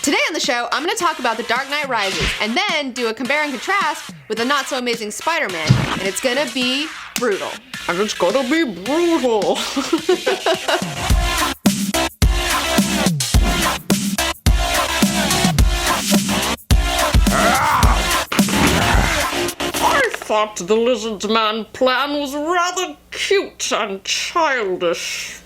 Today on the show, I'm going to talk about The Dark Knight Rises, and then do a compare and contrast with the not-so-amazing Spider-Man, and it's going to be brutal. And it's going to be brutal. I thought the Lizard Man plan was rather cute and childish.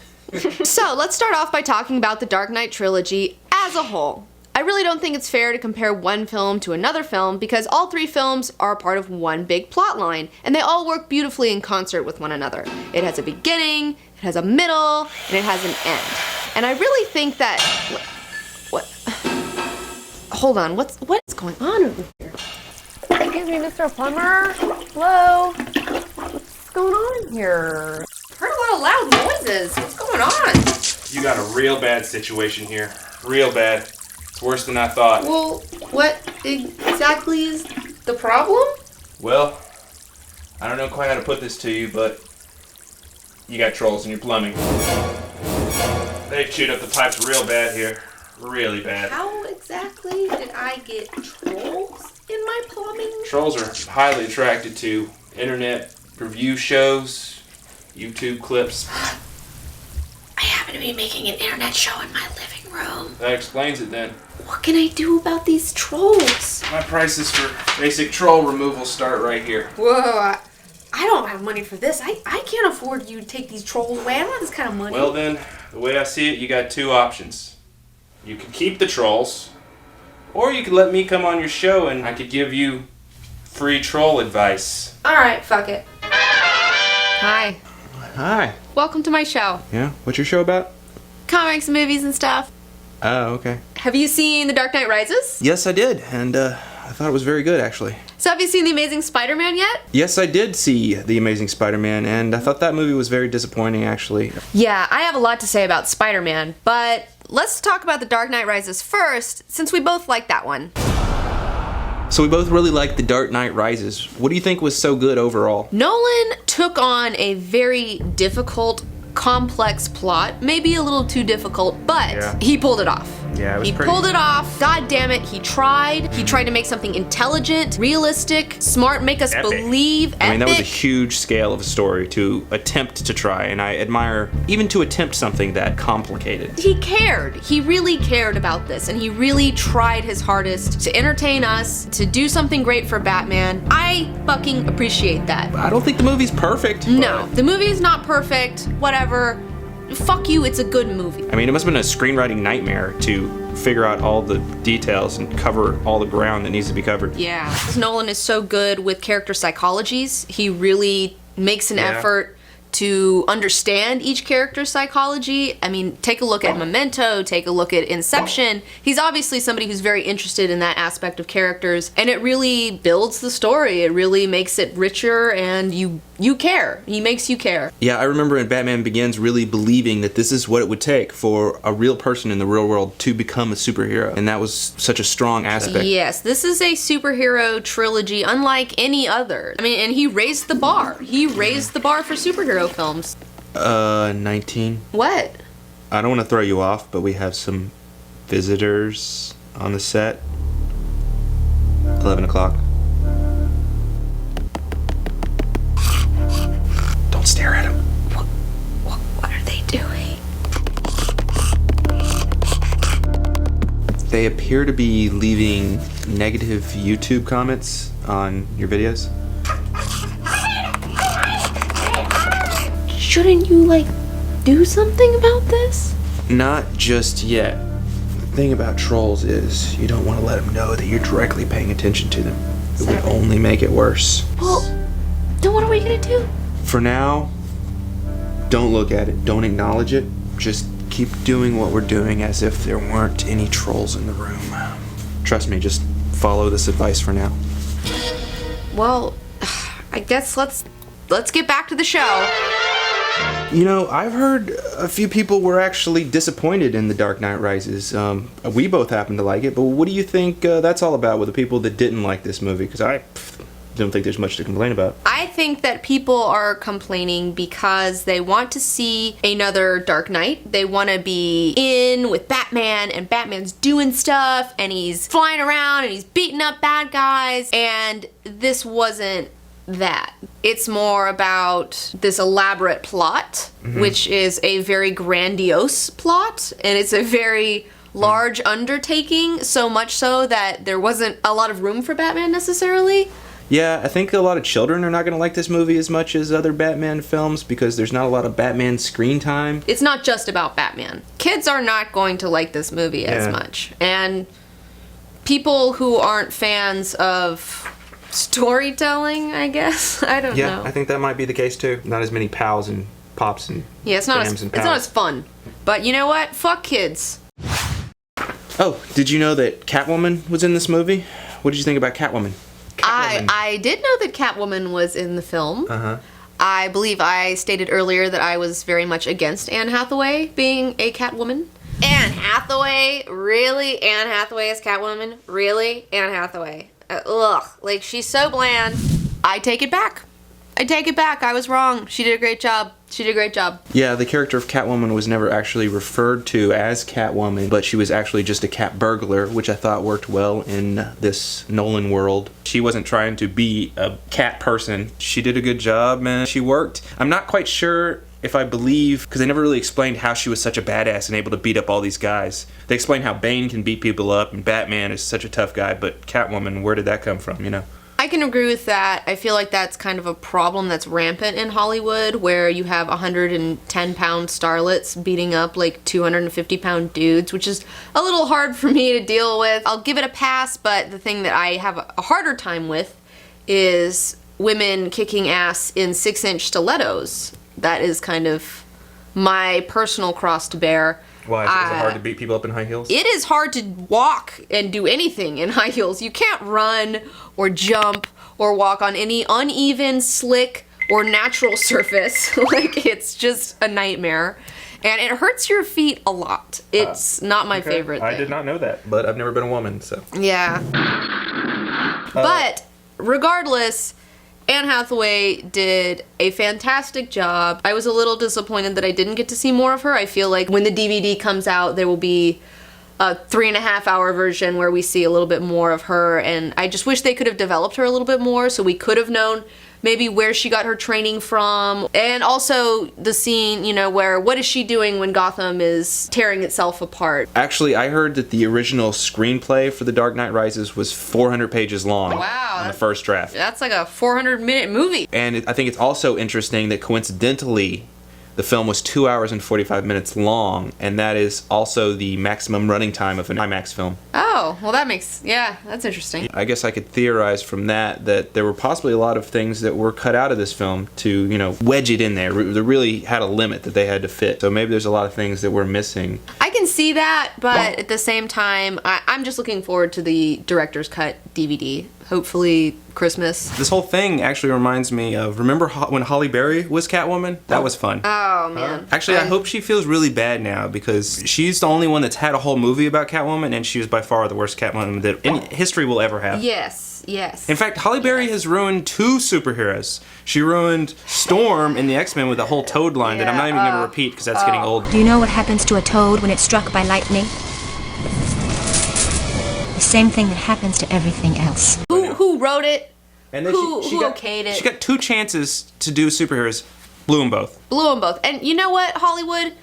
So, let's start off by talking about the Dark Knight trilogy as a whole. I really don't think it's fair to compare one film to another film because all three films are part of one big plot line, and they all work beautifully in concert with one another. It has a beginning, it has a middle, and it has an end. And I really think that... What? Hold on, what's going on over here? Excuse me, Mr. Plumber? Hello? What's going on in here? Heard a lot of loud noises. What's going on? You got a real bad situation here. Real bad. It's worse than I thought. Well, what exactly is the problem? Well, I don't know quite how to put this to you, but you got trolls in your plumbing. They've chewed up the pipes real bad here. Really bad. How exactly did I get trolls in my plumbing? Trolls are highly attracted to internet review shows, YouTube clips. I happen to be making an internet show in my living room. That explains it then. What can I do about these trolls? My prices for basic troll removal start right here. Whoa, I don't have money for this. I can't afford you to take these trolls away. I don't have this kind of money. Well then, the way I see it, you got two options. You can keep the trolls, or you could let me come on your show and I could give you free troll advice. Alright, fuck it. Hi. Hi. Welcome to my show. Yeah? What's your show about? Comics, movies, and stuff. Oh, okay. Have you seen The Dark Knight Rises? Yes, I did, and I thought it was very good, actually. So have you seen The Amazing Spider-Man yet? Yes, I did see The Amazing Spider-Man, and I thought that movie was very disappointing, actually. Yeah, I have a lot to say about Spider-Man, but let's talk about The Dark Knight Rises first, since we both like that one. So we both really liked The Dark Knight Rises. What do you think was so good overall? Nolan took on a very difficult, complex plot, maybe a little too difficult, but he pulled it off. Yeah, it was He pulled it off. God damn it, he tried. He tried to make something intelligent, realistic, smart, make us believe, epic. I mean, that was a huge scale of a story to attempt to try, and I admire even to attempt something that complicated. He cared. He really cared about this, and he really tried his hardest to entertain us, to do something great for Batman. I fucking appreciate that. I don't think the movie's perfect. No, the movie is not perfect, whatever. Fuck you, it's a good movie. I mean, it must have been a screenwriting nightmare to figure out all the details and cover all the ground that needs to be covered. Yeah. Nolan is so good with character psychologies. He really makes an effort to understand each character's psychology. I mean, take a look at Memento, take a look at Inception. He's obviously somebody who's very interested in that aspect of characters, and it really builds the story. It really makes it richer, and you care. He makes you care. Yeah, I remember in Batman Begins really believing that this is what it would take for a real person in the real world to become a superhero, and that was such a strong aspect. Yes, this is a superhero trilogy unlike any other. I mean, and he raised the bar. He raised the bar for superhero films. 19. What? I don't want to throw you off, but we have some visitors on the set. 11 o'clock. Don't stare at him. What are they doing? They appear to be leaving negative YouTube comments on your videos. Shouldn't you, do something about this? Not just yet. The thing about trolls is you don't want to let them know that you're directly paying attention to them. It would only make it worse. Well, then what are we gonna do? For now, don't look at it. Don't acknowledge it. Just keep doing what we're doing as if there weren't any trolls in the room. Trust me, just follow this advice for now. Well, I guess let's get back to the show. You know, I've heard a few people were actually disappointed in The Dark Knight Rises. We both happen to like it, but what do you think that's all about with the people that didn't like this movie? Because don't think there's much to complain about. I think that people are complaining because they want to see another Dark Knight. They want to be in with Batman, and Batman's doing stuff, and he's flying around, and he's beating up bad guys, and this wasn't that. It's more about this elaborate plot, which is a very grandiose plot, and it's a very large undertaking, so much so that there wasn't a lot of room for Batman necessarily. Yeah, I think a lot of children are not going to like this movie as much as other Batman films because there's not a lot of Batman screen time. It's not just about Batman. Kids are not going to like this movie as much. And people who aren't fans of storytelling, I guess. I don't know. Yeah, I think that might be the case too. Not as many pals and pops and it's not Bams as and it's not pals. as fun. But you know what? Fuck kids. Oh, did you know that Catwoman was in this movie? What did you think about Catwoman? I did know that Catwoman was in the film. I believe I stated earlier that I was very much against Anne Hathaway being a Catwoman. Anne Hathaway? Really? Anne Hathaway as Catwoman? Really? Anne Hathaway. Ugh. Like, she's so bland. I take it back. I was wrong. She did a great job. Yeah, the character of Catwoman was never actually referred to as Catwoman, but she was actually just a cat burglar, which I thought worked well in this Nolan world. She wasn't trying to be a cat person. She did a good job, man. She worked. I'm not quite sure if I believe, because they never really explained how she was such a badass and able to beat up all these guys. They explained how Bane can beat people up and Batman is such a tough guy, but Catwoman, where did that come from, you know? I can agree with that. I feel like that's kind of a problem that's rampant in Hollywood, where you have 110-pound starlets beating up like 250-pound dudes, which is a little hard for me to deal with. I'll give it a pass, but the thing that I have a harder time with is women kicking ass in 6-inch stilettos. That is kind of my personal cross to bear. Why? Is it hard to beat people up in high heels? It is hard to walk and do anything in high heels. You can't run or jump or walk on any uneven, slick, or natural surface. Like, it's just a nightmare. And it hurts your feet a lot. It's not my favorite thing. I did not know that, but I've never been a woman, so. Yeah. But regardless, Anne Hathaway did a fantastic job. I was a little disappointed that I didn't get to see more of her. I feel like when the DVD comes out, there will be a 3.5-hour version where we see a little bit more of her, and I just wish they could have developed her a little bit more so we could have known maybe where she got her training from, and also the scene, you know, where what is she doing when Gotham is tearing itself apart. Actually, I heard that the original screenplay for The Dark Knight Rises was 400 pages long. Wow, on the first draft. That's like a 400-minute movie. And I think it's also interesting that coincidentally, the film was 2 hours and 45 minutes long, and that is also the maximum running time of an Imax film. Oh, well that's interesting. I guess I could theorize from that there were possibly a lot of things that were cut out of this film to, you know, wedge it in there. They really had a limit that they had to fit. So maybe there's a lot of things that were missing. I can see that, but at the same time, I'm just looking forward to the director's cut DVD. Hopefully Christmas. This whole thing actually reminds me of, remember when Halle Berry was Catwoman? That was fun. Oh, man. Actually, I hope she feels really bad now because she's the only one that's had a whole movie about Catwoman, and she was by far the worst Catwoman that any history will ever have. Yes. In fact, Halle Berry has ruined 2 superheroes. She ruined Storm in the X-Men with a whole Toad line that I'm not even going to repeat because that's getting old. Do you know what happens to a toad when it's struck by lightning? The same thing that happens to everything else. Who wrote it? And then who got, okayed it? She got 2 chances to do superheroes. Blew them both. And you know what, Hollywood?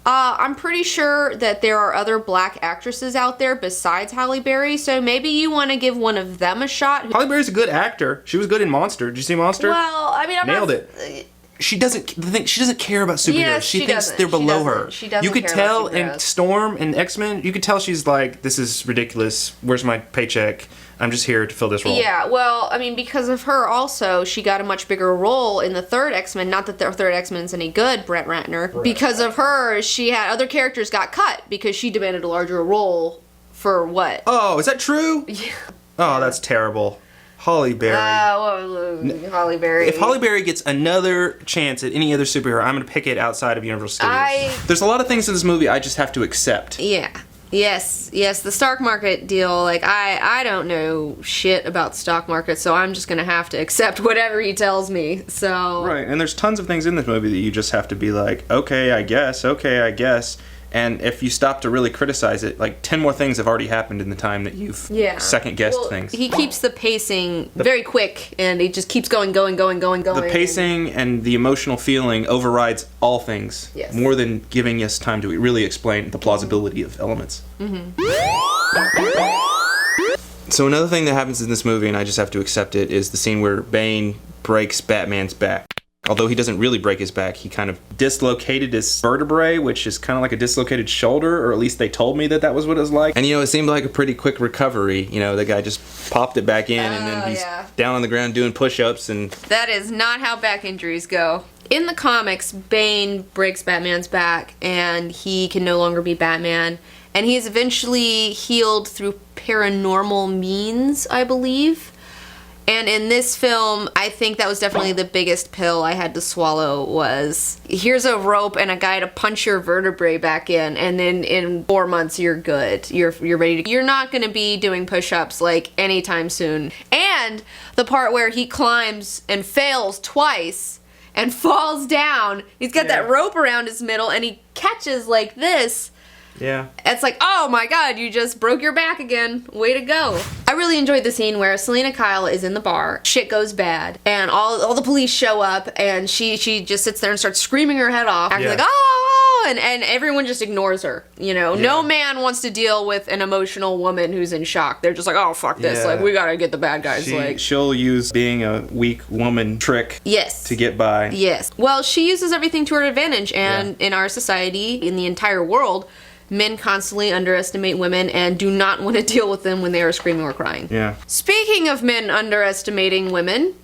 I'm pretty sure that there are other black actresses out there besides Halle Berry, so maybe you want to give one of them a shot. Halle Berry's a good actor. She was good in Monster. Did you see Monster? Well, I mean, Nailed it. She doesn't care about superheroes. Yes, she she thinks doesn't. they're below She her. doesn't. She doesn't You could care tell about in superheroes. Storm and X-Men, you could tell she's like, this is ridiculous. Where's my paycheck? I'm just here to fill this role. Yeah, well, I mean, because of her also, she got a much bigger role in the third X-Men. Not that the third X-Men's any good, Brett Ratner. Because of her, she had other characters got cut because she demanded a larger role for what? Oh, is that true? Yeah. Oh, that's terrible. Halle Berry. Halle Berry. If Halle Berry gets another chance at any other superhero, I'm going to pick it outside of Universal Studios. There's a lot of things in this movie I just have to accept. Yeah. Yes, the stock market deal, like, I don't know shit about the stock market, so I'm just gonna have to accept whatever he tells me, so... Right, and there's tons of things in this movie that you just have to be like, okay, I guess. And if you stop to really criticize it, like 10 more things have already happened in the time that you've second-guessed things. He keeps the pacing very quick, and it just keeps going. The pacing and the emotional feeling overrides all things, Yes. more than giving us time to really explain the plausibility of elements. So another thing that happens in this movie, and I just have to accept it, is the scene where Bane breaks Batman's back. Although he doesn't really break his back, he kind of dislocated his vertebrae, which is kind of like a dislocated shoulder, or at least they told me that was what it was like. And, it seemed like a pretty quick recovery. The guy just popped it back in, and then he's down on the ground doing push-ups. And that is not how back injuries go. In the comics, Bane breaks Batman's back, and he can no longer be Batman. And he is eventually healed through paranormal means, I believe. And in this film, I think that was definitely the biggest pill I had to swallow was, here's a rope and a guy to punch your vertebrae back in, and then in 4 months you're good. You're ready to... You're not going to be doing push-ups, like, anytime soon. And the part where he climbs and fails twice and falls down, he's got that rope around his middle, and he catches like this. Yeah. It's like, oh my god, you just broke your back again. Way to go. I really enjoyed the scene where Selena Kyle is in the bar, shit goes bad, and all the police show up, and she just sits there and starts screaming her head off, acting like, oh, and everyone just ignores her, No man wants to deal with an emotional woman who's in shock. They're just like, oh, fuck this, like, we gotta get the bad guys. She'll use being a weak woman trick to get by. Yes. Well, she uses everything to her advantage, and in our society, in the entire world, men constantly underestimate women and do not want to deal with them when they are screaming or crying. Yeah. Speaking of men underestimating women,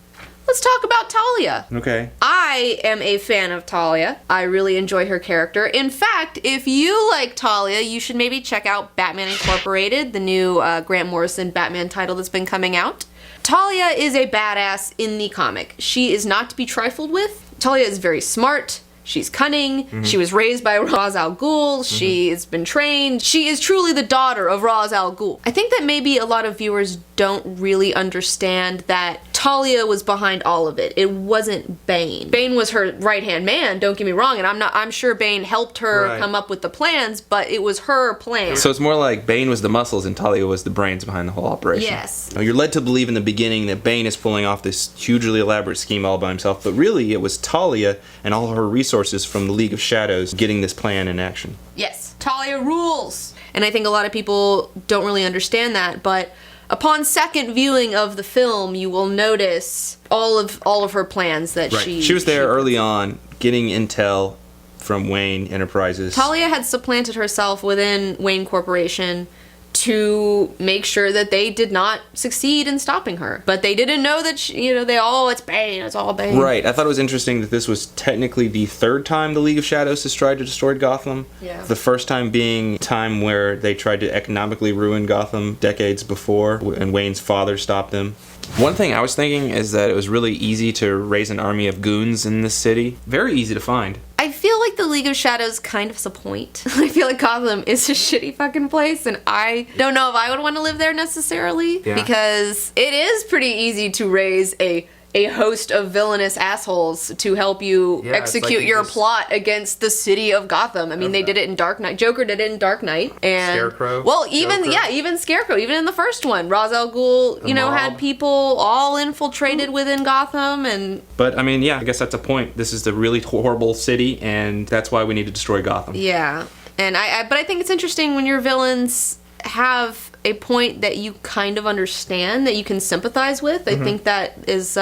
let's talk about Talia. Okay. I am a fan of Talia. I really enjoy her character. In fact, if you like Talia, you should maybe check out Batman Incorporated, the new Grant Morrison Batman title that's been coming out. Talia is a badass in the comic. She is not to be trifled with. Talia is very smart. She's cunning. She was raised by Ra's al Ghul. She's been trained. She is truly the daughter of Ra's al Ghul. I think that maybe a lot of viewers don't really understand that Talia was behind all of it. It wasn't Bane. Bane was her right-hand man, don't get me wrong, and I'm sure Bane helped her come up with the plans, but it was her plan. So it's more like Bane was the muscles and Talia was the brains behind the whole operation. Yes. Now, you're led to believe in the beginning that Bane is pulling off this hugely elaborate scheme all by himself, but really it was Talia and all her resources from the League of Shadows getting this plan in action. Yes, Talia rules. And I think a lot of people don't really understand that, but upon second viewing of the film, you will notice all of her plans that she was there early on getting intel from Wayne Enterprises. Talia had supplanted herself within Wayne Corporation to make sure that they did not succeed in stopping her. But they didn't know that, it's Bane, it's all Bane. Right. I thought it was interesting that this was technically the third time the League of Shadows has tried to destroy Gotham. Yeah. The first time being time where they tried to economically ruin Gotham decades before, and Wayne's father stopped them. One thing I was thinking is that it was really easy to raise an army of goons in this city. Very easy to find. I feel like the League of Shadows kind of disappoint. I feel like Gotham is a shitty fucking place, and I don't know if I would want to live there necessarily, because it is pretty easy to raise a host of villainous assholes to help you execute your plot against the city of Gotham. I mean, they did it in Dark Knight. Joker did it in Dark Knight. And Scarecrow. Well, even Scarecrow. Even in the first one, Ra's al Ghul, had people all infiltrated within Gotham. But, I mean, I guess that's a point. This is the really horrible city, and that's why we need to destroy Gotham. Yeah. And but I think it's interesting when your villains have a point that you kind of understand, that you can sympathize with. I think that is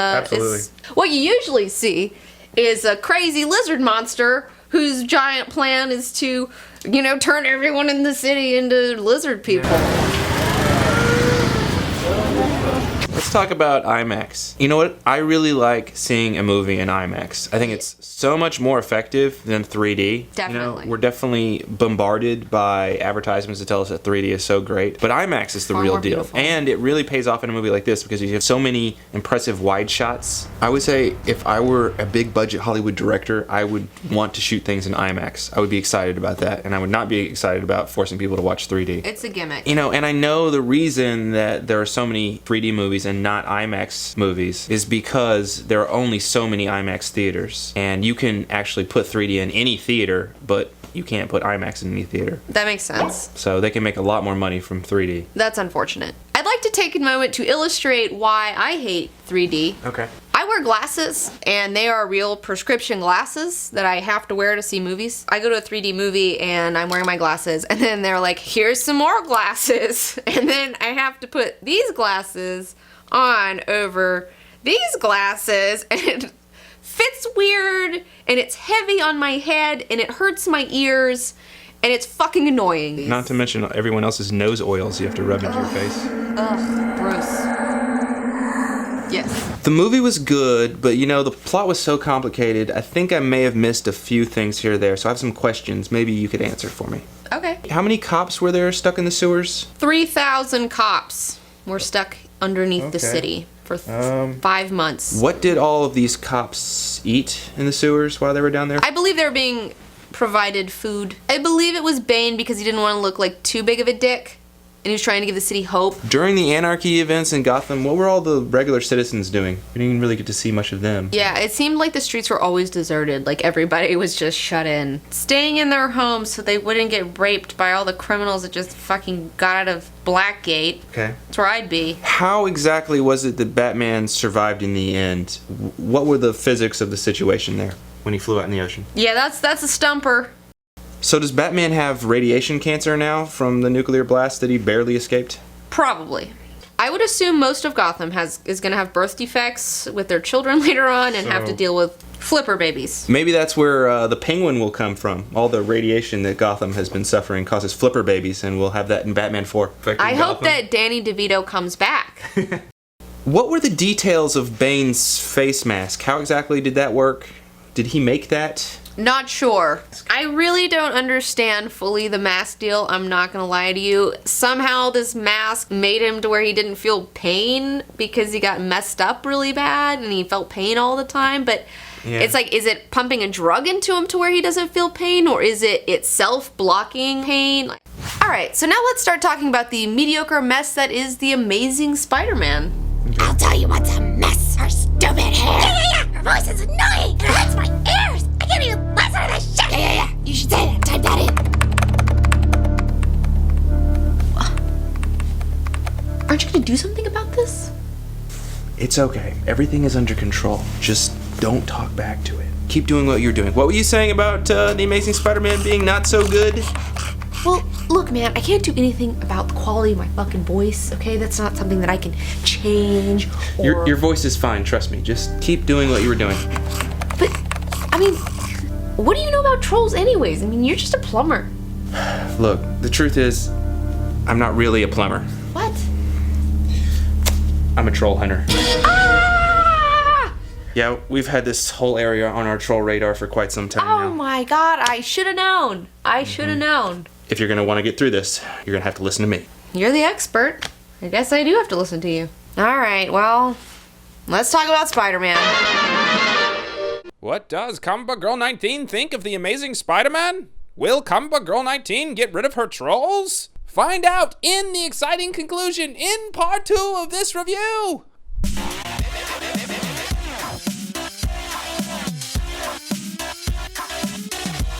what you usually see is a crazy lizard monster whose giant plan is to, turn everyone in the city into lizard people. Let's talk about IMAX. You know what? I really like seeing a movie in IMAX. I think it's so much more effective than 3D. Definitely. We're definitely bombarded by advertisements to tell us that 3D is so great, but IMAX is the Far real more deal. beautiful. And it really pays off in a movie like this because you have so many impressive wide shots. I would say if I were a big budget Hollywood director, I would want to shoot things in IMAX. I would be excited about that, and I would not be excited about forcing people to watch 3D. It's a gimmick. And I know the reason that there are so many 3D movies and not IMAX movies is because there are only so many IMAX theaters. And you can actually put 3D in any theater, but you can't put IMAX in any theater. That makes sense. So they can make a lot more money from 3D. That's unfortunate. I'd like to take a moment to illustrate why I hate 3D. Okay. I wear glasses, and they are real prescription glasses that I have to wear to see movies. I go to a 3D movie, and I'm wearing my glasses, and then they're like, here's some more glasses. And then I have to put these glasses on over these glasses, and it fits weird, and it's heavy on my head, and it hurts my ears, and it's fucking annoying. Not to mention everyone else's nose oils you have to rub into your face. Ugh, gross. Yes. The movie was good, but the plot was so complicated. I think I may have missed a few things here or there, so I have some questions. Maybe you could answer for me. Okay. How many cops were there stuck in the sewers? 3,000 cops were stuck underneath the Okay. city for 5 months. What did all of these cops eat in the sewers while they were down there? I believe they were being provided food. I believe it was Bane because he didn't want to look like too big of a dick, and he was trying to give the city hope. During the anarchy events in Gotham, what were all the regular citizens doing? We didn't even really get to see much of them. Yeah, it seemed like the streets were always deserted, like everybody was just shut in, staying in their homes so they wouldn't get raped by all the criminals that just fucking got out of Blackgate. Okay. That's where I'd be. How exactly was it that Batman survived in the end? What were the physics of the situation there when he flew out in the ocean? Yeah, that's a stumper. So does Batman have radiation cancer now from the nuclear blast that he barely escaped? Probably. I would assume most of Gotham is going to have birth defects with their children later on and have to deal with flipper babies. Maybe that's where the Penguin will come from. All the radiation that Gotham has been suffering causes flipper babies, and we'll have that in Batman 4. I hope that Danny DeVito comes back. What were the details of Bane's face mask? How exactly did that work? Did he make that? Not sure. I really don't understand fully the mask deal, I'm not gonna lie to you. Somehow this mask made him to where he didn't feel pain because he got messed up really bad and he felt pain all the time, but it's like, is it pumping a drug into him to where he doesn't feel pain, or is it itself blocking pain? Alright, so now let's start talking about the mediocre mess that is The Amazing Spider-Man. I'll tell you what's a mess. Her stupid hair. Yeah. Her voice is annoying. It hurts my ears. I can't even listen to this shit. Yeah. You should say that. Type that in. Aren't you gonna do something about this? It's okay. Everything is under control. Just don't talk back to it. Keep doing what you're doing. What were you saying about The Amazing Spider-Man being not so good? Well, look, man, I can't do anything about the quality of my fucking voice, okay? That's not something that I can change or... Your voice is fine, trust me. Just keep doing what you were doing. But, I mean, what do you know about trolls anyways? I mean, you're just a plumber. Look, the truth is, I'm not really a plumber. What? I'm a troll hunter. Ah! Yeah, we've had this whole area on our troll radar for quite some time now. Oh my god, I should have known. I should have known. If you're gonna want to get through this, you're gonna have to listen to me. You're the expert. I guess I do have to listen to you. Alright, well, let's talk about Spider-Man. What does Comic Book Girl 19 think of The Amazing Spider-Man? Will Comic Book Girl 19 get rid of her trolls? Find out in the exciting conclusion in part 2 of this review!